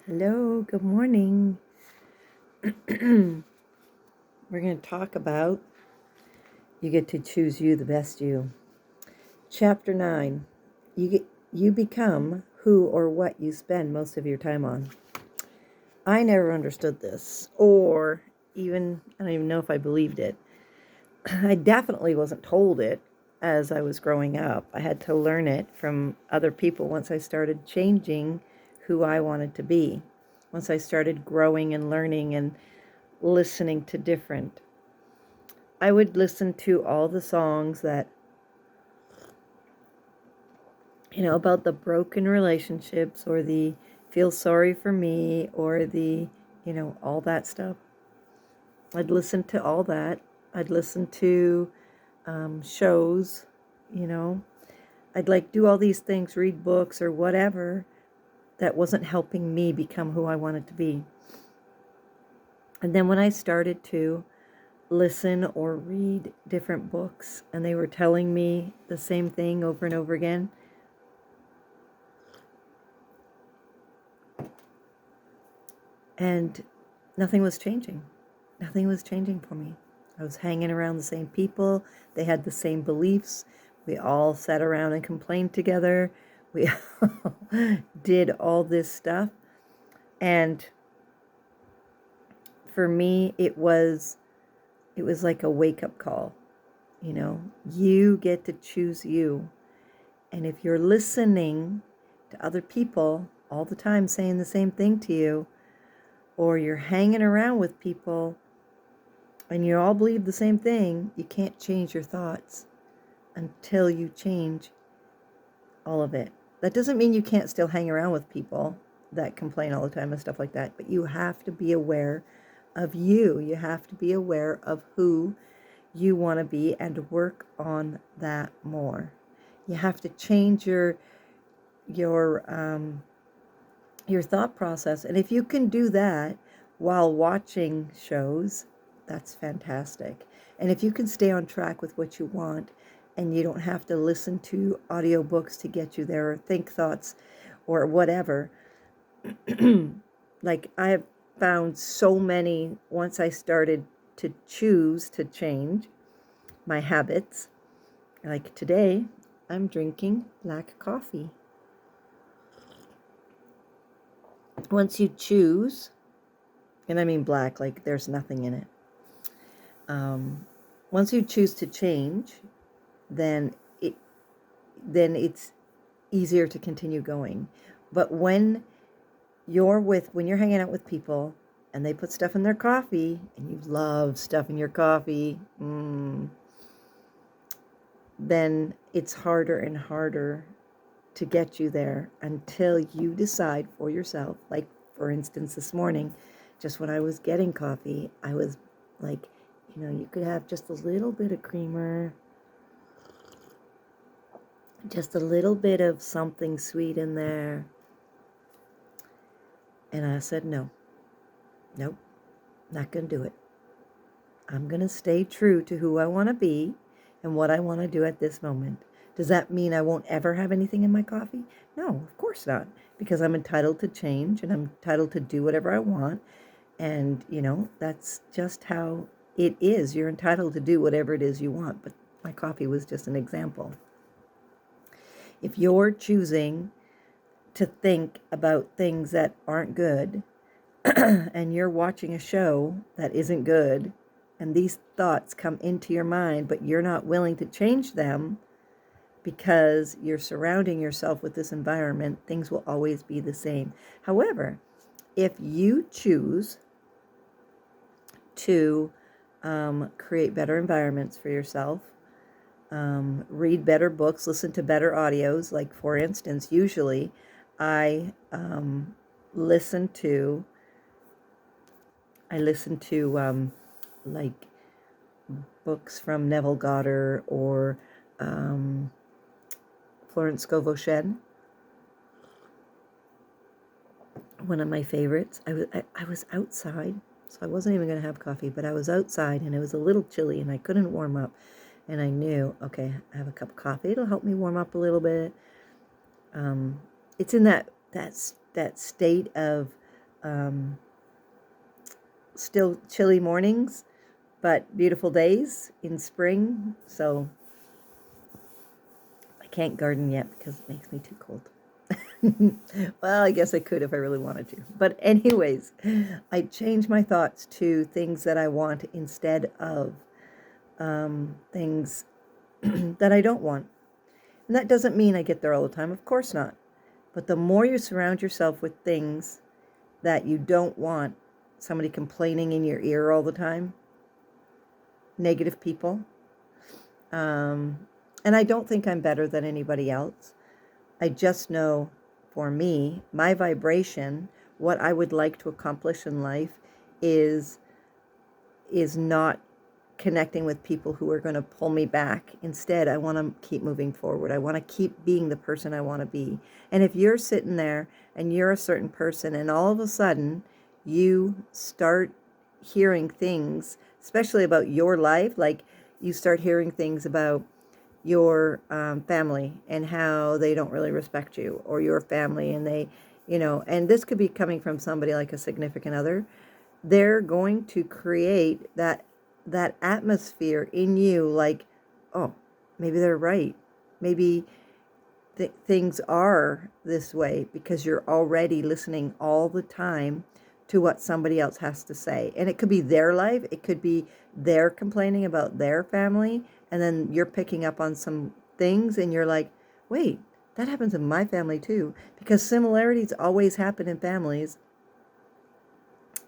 Hello, good morning. We're going to talk about you get to choose you, the best you. Chapter 9. You become who or what you spend most of your time on. I never understood this, or even I don't even know if I believed it. I definitely wasn't told it as I was growing up. I had to learn it from other people once I started changing who I wanted to be. Once I started growing and learning and listening to different. I would listen to all the songs that, about the broken relationships or the feel sorry for me or the, all that stuff. I'd listen to all that. I'd listen to shows, you know. I'd like do all these things, read books or whatever that wasn't helping me become who I wanted to be. And then when I started to listen or read different books and they were telling me the same thing over and over again, and nothing was changing. Nothing was changing for me. I was hanging around the same people. They had the same beliefs. We all sat around and complained together. We did all this stuff. And for me, it was like a wake-up call. You get to choose you. And if you're listening to other people all the time saying the same thing to you, or you're hanging around with people and you all believe the same thing, you can't change your thoughts until you change all of it. That doesn't mean you can't still hang around with people that complain all the time and stuff like that, but you have to be aware of you. You have to be aware of who you want to be and work on that more. You have to change your thought process. And if you can do that while watching shows, that's fantastic. And if you can stay on track with what you want and you don't have to listen to audiobooks to get you there or think thoughts or whatever, like I have found so many once I started to choose to change my habits. Like today, I'm drinking black coffee. Once you choose, and I mean black, like there's nothing in it. Once you choose to change, then it's easier to continue going. But when you're hanging out with people and they put stuff in their coffee and you love stuff in your coffee, then it's harder and harder to get you there until you decide for yourself. Like, for instance, this morning, just when I was getting coffee, I was like, you could have just a little bit of creamer, just a little bit of something sweet in there. And I said, nope, not going to do it. I'm going to stay true to who I want to be and what I want to do at this moment. Does that mean I won't ever have anything in my coffee? No, of course not, because I'm entitled to change and I'm entitled to do whatever I want. And, that's just how it is. You're entitled to do whatever it is you want. But my coffee was just an example. If you're choosing to think about things that aren't good and you're watching a show that isn't good and these thoughts come into your mind, but you're not willing to change them because you're surrounding yourself with this environment, things will always be the same. However, if you choose to create better environments for yourself, read better books, listen to better audios, like for instance, usually I listen to like books from Neville Goddard or Florence Scovel Shinn. One of my favorites. I was outside, so I wasn't even going to have coffee, but I was outside and it was a little chilly and I couldn't warm up. And I knew, okay, I have a cup of coffee. It'll help me warm up a little bit. It's in that state of Still chilly mornings, but beautiful days in spring. So I can't garden yet because it makes me too cold. Well, I guess I could if I really wanted to. But anyways, I change my thoughts to things that I want instead of things that I don't want. And that doesn't mean I get there all the time. Of course not. But the more you surround yourself with things that you don't want, somebody complaining in your ear all the time, negative people, and I don't think I'm better than anybody else. I just know for me, my vibration, what I would like to accomplish in life is not connecting with people who are going to pull me back. Instead, I want to keep moving forward. I want to keep being the person I want to be. And if you're sitting there and you're a certain person and all of a sudden you start hearing things, especially about your life, like you start hearing things about your family and how they don't really respect you, or your family and they, and this could be coming from somebody like a significant other, they're going to create that atmosphere in you, like, oh, maybe they're right. Maybe things are this way because you're already listening all the time to what somebody else has to say. And it could be their life, it could be they're complaining about their family, and then you're picking up on some things and you're like, wait, that happens in my family too. Because similarities always happen in families.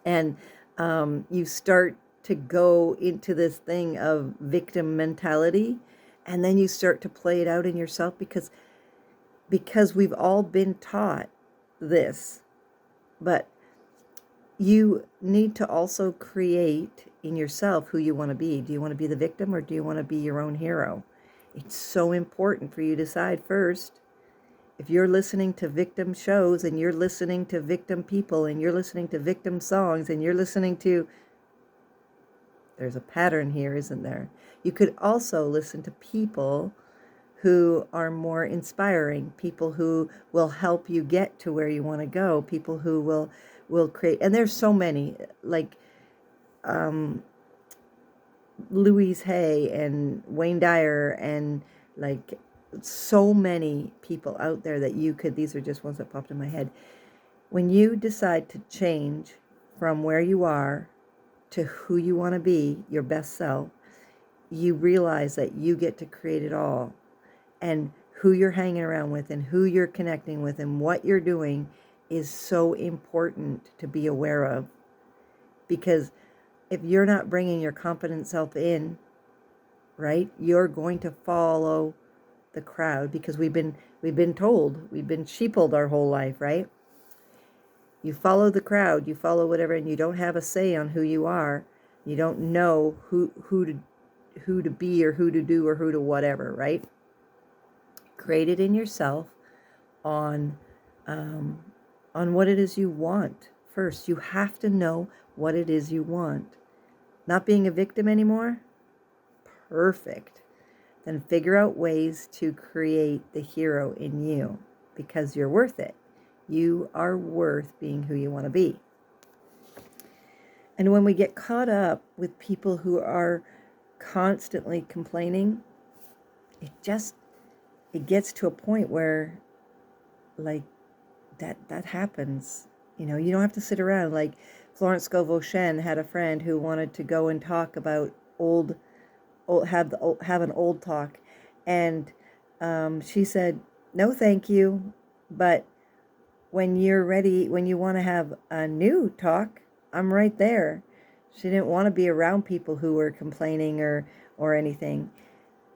And you start to go into this thing of victim mentality, and then you start to play it out in yourself because we've all been taught this. But you need to also create in yourself who you want to be. Do you want to be the victim, or do you want to be your own hero? It's so important for you to decide first. If you're listening to victim shows and you're listening to victim people and you're listening to victim songs and you're listening to, there's a pattern here, isn't there? You could also listen to people who are more inspiring, people who will help you get to where you want to go, people who will create. And there's so many, like Louise Hay and Wayne Dyer, and like so many people out there that you could, these are just ones that popped in my head. When you decide to change from where you are to who you want to be, your best self, you realize that you get to create it all. And who you're hanging around with and who you're connecting with and what you're doing is so important to be aware of. Because if you're not bringing your confident self in, right, you're going to follow the crowd, because we've been told, we've been sheepled our whole life, right? You follow the crowd, you follow whatever, and you don't have a say on who you are. You don't know who to be or who to do or who to whatever, right? Create it in yourself on what it is you want first. You have to know what it is you want. Not being a victim anymore? Perfect. Then figure out ways to create the hero in you, because you're worth it. You are worth being who you want to be. And when we get caught up with people who are constantly complaining, it gets to a point where, like, that happens. You don't have to sit around. Like Florence Scovel Shen had a friend who wanted to go and talk about have an old talk, and she said, no thank you, but when you're ready, when you want to have a new talk, I'm right there. She didn't want to be around people who were complaining or anything.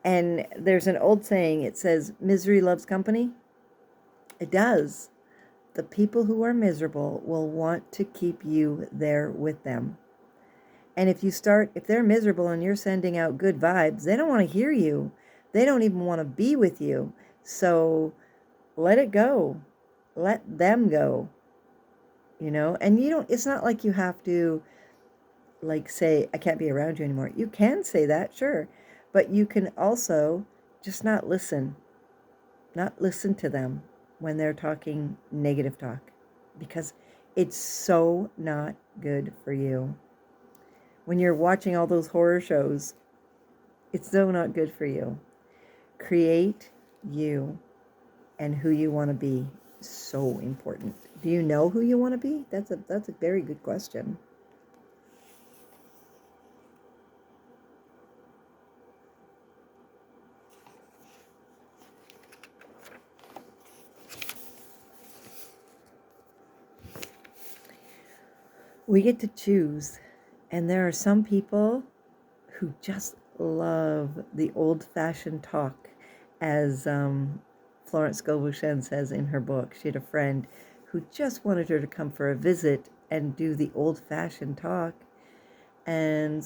And there's an old saying, it says, misery loves company. It does. The people who are miserable will want to keep you there with them. And if they're miserable and you're sending out good vibes, they don't want to hear you. They don't even want to be with you. So let it go. Let them go. And it's not like you have to, like, say, I can't be around you anymore. You can say that, sure. But you can also just not listen to them when they're talking negative talk, because It's so not good for you. When you're watching all those horror shows, it's so not good for you. Create you and who you want to be. So important. Do you know who you want to be? That's a very good question. We get to choose, and there are some people who just love the old-fashioned talk, as Florence Scovel Shinn says in her book. She had a friend who just wanted her to come for a visit and do the old-fashioned talk, and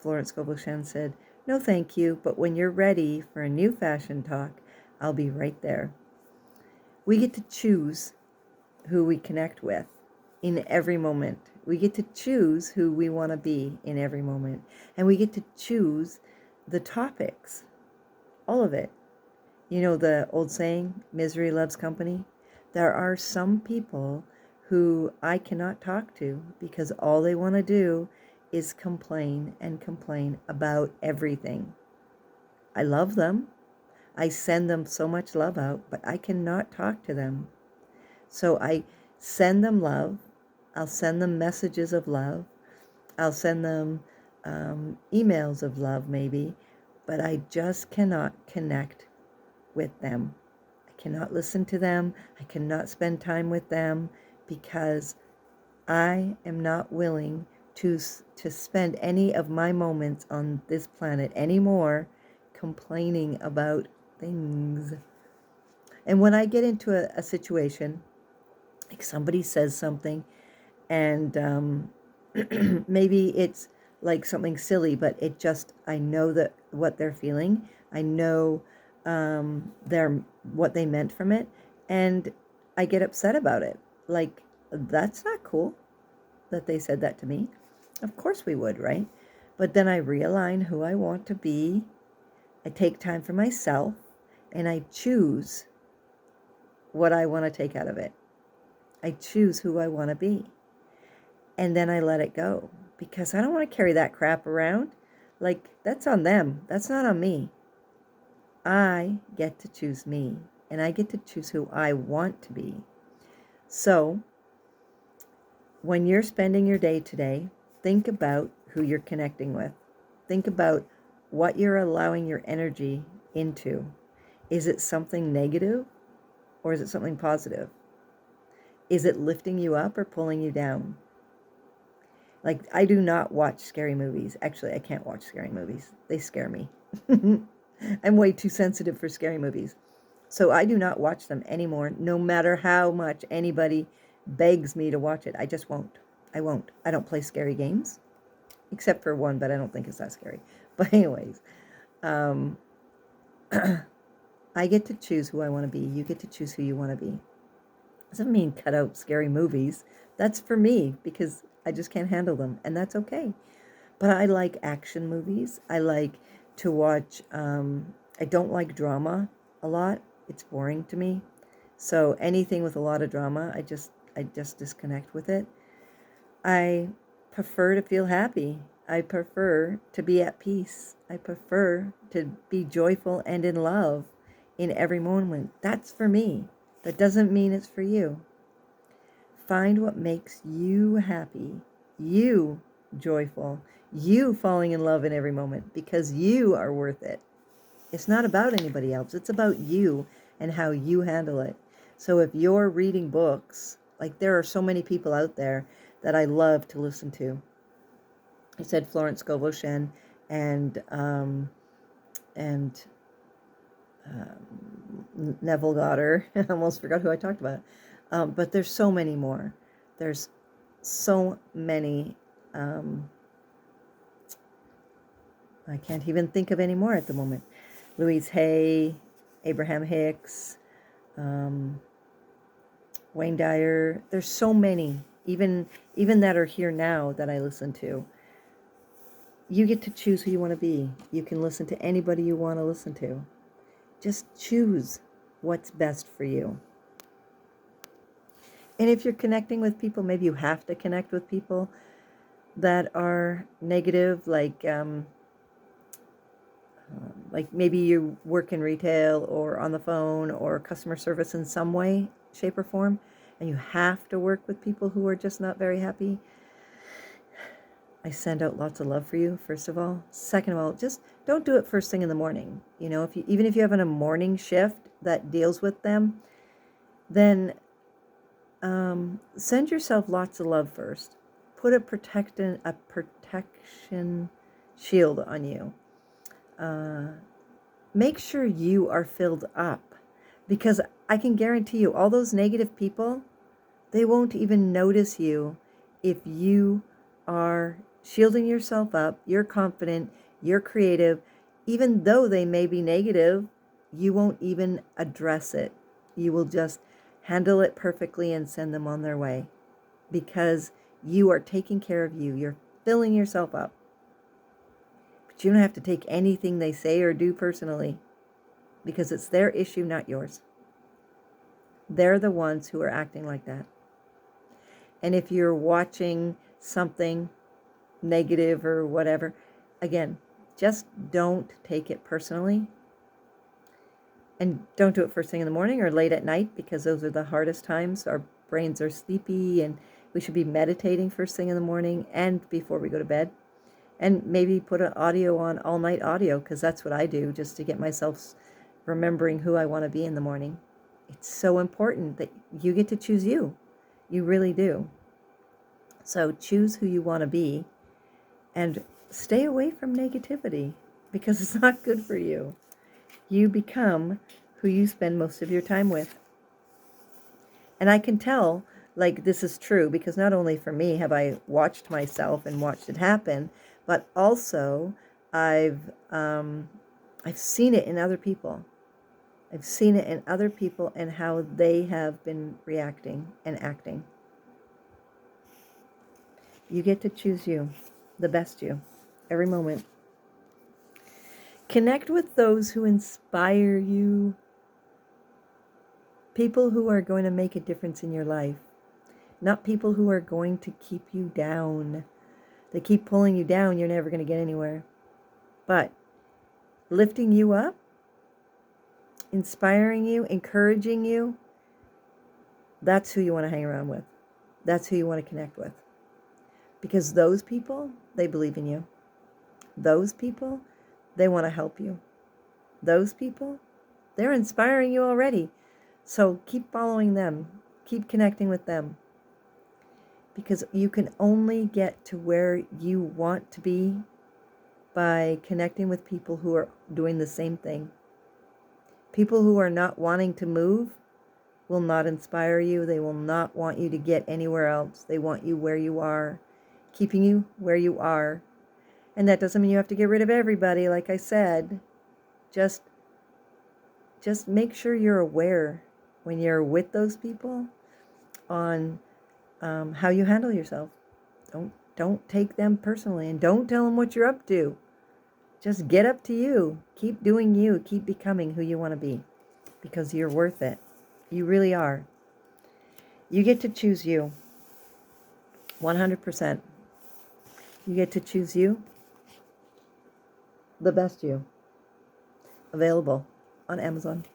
Florence Scovel Shinn said, "No, thank you, but when you're ready for a new fashion talk, I'll be right there." We get to choose who we connect with in every moment. We get to choose who we want to be in every moment. And we get to choose the topics, all of it. You know the old saying, misery loves company? There are some people who I cannot talk to because all they want to do is complain and complain about everything. I love them. I send them so much love out, but I cannot talk to them. So I send them love. I'll send them messages of love. I'll send them emails of love, maybe, but I just cannot connect with them. I cannot listen to them. I cannot spend time with them because I am not willing to spend any of my moments on this planet anymore complaining about things. And when I get into a situation, like somebody says something, and maybe it's like something silly, but it just, I know that what they're feeling. I know what they meant from it, and I get upset about it. Like, that's not cool that they said that to me. Of course we would, right? But then I realign who I want to be. I take time for myself, and I choose what I want to take out of it. I choose who I want to be. And then I let it go because I don't want to carry that crap around. Like, that's on them. That's not on me. I get to choose me, and I get to choose who I want to be. So, when you're spending your day today, think about who you're connecting with. Think about what you're allowing your energy into. Is it something negative or is it something positive? Is it lifting you up or pulling you down? Like, I do not watch scary movies. Actually, I can't watch scary movies. They scare me. I'm way too sensitive for scary movies. So I do not watch them anymore, no matter how much anybody begs me to watch it. I just won't. I won't. I don't play scary games, except for one, but I don't think it's that scary. But anyways, um, I get to choose who I want to be. You get to choose who you want to be. Doesn't mean cut out scary movies. That's for me because I just can't handle them, and that's okay. But I like action movies. I like to watch, I don't like drama a lot. It's boring to me. So anything with a lot of drama, I just disconnect with it. I prefer to feel happy. I prefer to be at peace. I prefer to be joyful and in love in every moment. That's for me. That doesn't mean it's for you. Find what makes you happy, you joyful, you falling in love in every moment because you are worth it. It's not about anybody else. It's about you and how you handle it. So if you're reading books, like there are so many people out there that I love to listen to. I said Florence Scovel Shinn and Neville Goddard. I almost forgot who I talked about. But there's so many more. There's so many. I can't even think of any more at the moment. Louise Hay, Abraham Hicks, Wayne Dyer. There's so many, even that are here now that I listen to. You get to choose who you want to be. You can listen to anybody you want to listen to. Just choose what's best for you. And if you're connecting with people, maybe you have to connect with people that are negative, like maybe you work in retail or on the phone or customer service in some way, shape, or form, and you have to work with people who are just not very happy. I send out lots of love for you, first of all. Second of all, just don't do it first thing in the morning. Even if you have a morning shift that deals with them, then send yourself lots of love first. Put a protection shield on you. Make sure you are filled up, because I can guarantee you all those negative people, they won't even notice you if you are shielding yourself up, you're confident, you're creative. Even though they may be negative, you won't even address it. You will just handle it perfectly and send them on their way, because you are taking care of you. You're filling yourself up. But you don't have to take anything they say or do personally, because it's their issue, not yours. They're the ones who are acting like that. And if you're watching something negative or whatever, again, just don't take it personally. And don't do it first thing in the morning or late at night, because those are the hardest times. Our brains are sleepy, and we should be meditating first thing in the morning and before we go to bed. And maybe put an audio on, all night audio, because that's what I do, just to get myself remembering who I want to be in the morning. It's so important that you get to choose you. You really do. So choose who you want to be and stay away from negativity, because it's not good for you. You become who you spend most of your time with. And I can tell, like, this is true, because not only for me have I watched myself and watched it happen, but also I've seen it in other people. I've seen it in other people and how they have been reacting and acting. You get to choose you, the best you, every moment. Connect with those who inspire you. People who are going to make a difference in your life. Not people who are going to keep you down. They keep pulling you down, you're never going to get anywhere. But lifting you up, inspiring you, encouraging you, that's who you want to hang around with. That's who you want to connect with. Because those people, they believe in you. Those people, they want to help you. Those people, they're inspiring you already. So keep following them. Keep connecting with them. Because you can only get to where you want to be by connecting with people who are doing the same thing. People who are not wanting to move will not inspire you. They will not want you to get anywhere else. They want you where you are, keeping you where you are. And that doesn't mean you have to get rid of everybody, like I said. Just make sure you're aware when you're with those people on how you handle yourself. Don't take them personally, and don't tell them what you're up to. Just get up to you. Keep doing you. Keep becoming who you want to be, because you're worth it. You really are. You get to choose you. 100%. You get to choose you. The best you. Available on Amazon.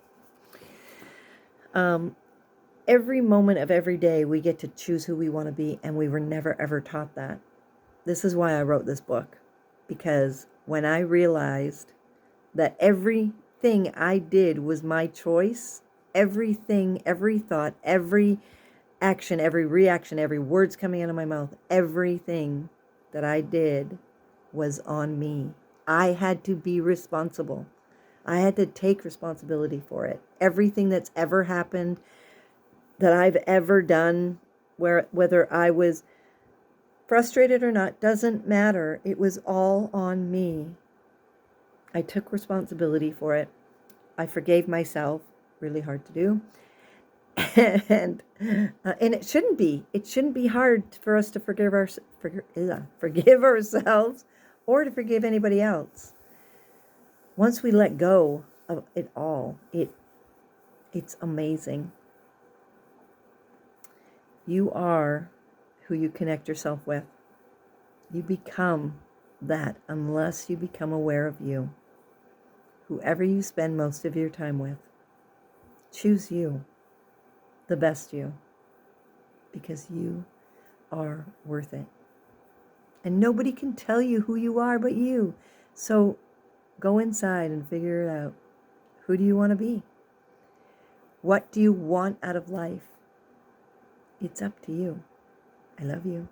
Every moment of every day, we get to choose who we want to be, and we were never, ever taught that. This is why I wrote this book, because when I realized that everything I did was my choice, everything, every thought, every action, every reaction, every words coming out of my mouth, everything that I did was on me. I had to be responsible. I had to take responsibility for it. Everything that's ever happened, that I've ever done, whether I was frustrated or not, doesn't matter. It was all on me. I took responsibility for it. I forgave myself. Really hard to do. And it shouldn't be. It shouldn't be hard for us to forgive ourselves or to forgive anybody else. Once we let go of it all, it's amazing. You are who you connect yourself with. You become that unless you become aware of you. Whoever you spend most of your time with, choose you, the best you, because you are worth it. And nobody can tell you who you are but you. So go inside and figure it out. Who do you want to be? What do you want out of life? It's up to you. I love you.